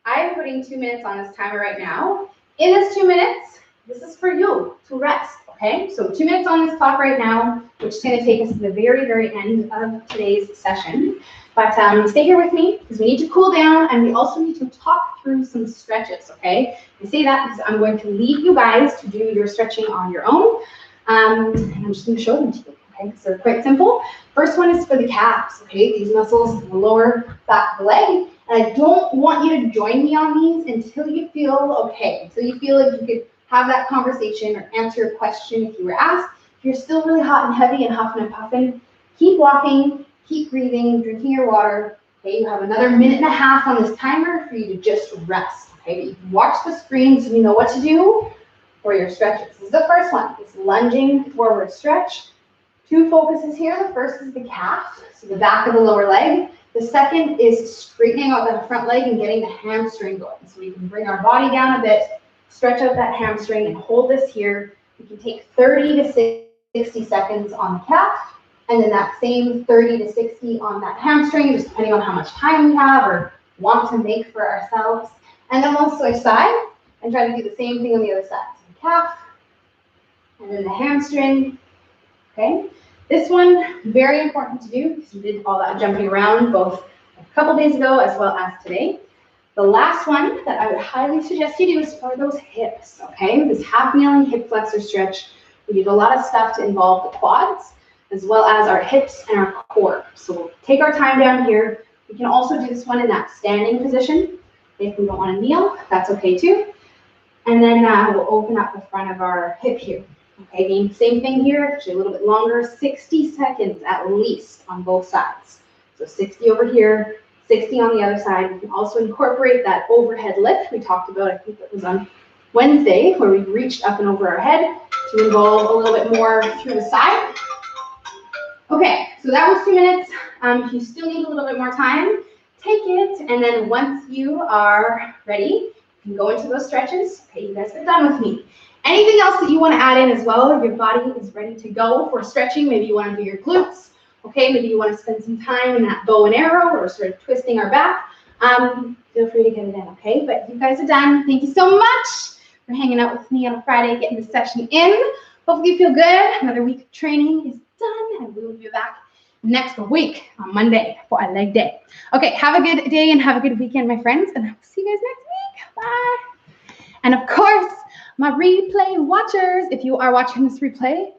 I'm putting 2 minutes on this timer right now. In this 2 minutes, this is for you to rest. Okay. So 2 minutes on this clock right now, which is going to take us to the very, very end of today's session. But stay here with me because we need to cool down and we also need to talk through some stretches, okay? I say that because I'm going to leave you guys to do your stretching on your own. And I'm just going to show them to you, okay? So they're quite simple. First one is for the calves, okay? These muscles in the lower back of the leg. And I don't want you to join me on these until you feel okay, until you feel like you could have that conversation or answer a question if you were asked. If you're still really hot and heavy and huffing and puffing, keep walking. Keep breathing, drinking your water. Okay, you have another 1.5 minutes on this timer for you to just rest. Okay, but you can watch the screen so you know what to do for your stretches. This is the first one. It's lunging forward stretch. 2 focuses here. The first is the calf, so the back of the lower leg. The second is straightening out that front leg and getting the hamstring going. So we can bring our body down a bit, stretch out that hamstring and hold this here. We can take 30 to 60 seconds on the calf. And then that same 30 to 60 on that hamstring, just depending on how much time we have or want to make for ourselves. And then we'll switch side and try to do the same thing on the other side. So the calf, and then the hamstring, okay? This one, very important to do because we did all that jumping around both a couple days ago as well as today. The last one that I would highly suggest you do is for those hips, okay? This half kneeling hip flexor stretch. We did a lot of stuff to involve the quads, as well as our hips and our core. So we'll take our time down here. We can also do this one in that standing position. If we don't want to kneel, that's okay too. And then we'll open up the front of our hip here. Okay, again, same thing here, actually a little bit longer, 60 seconds at least on both sides. So 60 over here, 60 on the other side. We can also incorporate that overhead lift we talked about, I think that was on Wednesday, where we reached up and over our head to involve a little bit more through the side. Okay, so that was 2 minutes. If you still need a little bit more time, take it, and then once you are ready, you can go into those stretches. Okay, you guys are done with me. Anything else that you want to add in as well, if your body is ready to go for stretching, maybe you want to do your glutes, okay, maybe you want to spend some time in that bow and arrow or sort of twisting our back, feel free to get it in, okay? But you guys are done. Thank you so much for hanging out with me on a Friday, getting the session in. Hopefully you feel good. Another week of training is done, and we will be back next week on Monday for a leg day. Okay, have a good day and have a good weekend, my friends, and I'll see you guys next week. Bye. And of course, my replay watchers, if you are watching this replay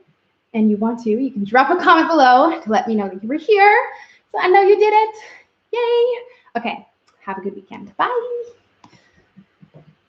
and you want to, you can drop a comment below to let me know that you were here so I know you did it. Yay. Okay, have a good weekend. Bye.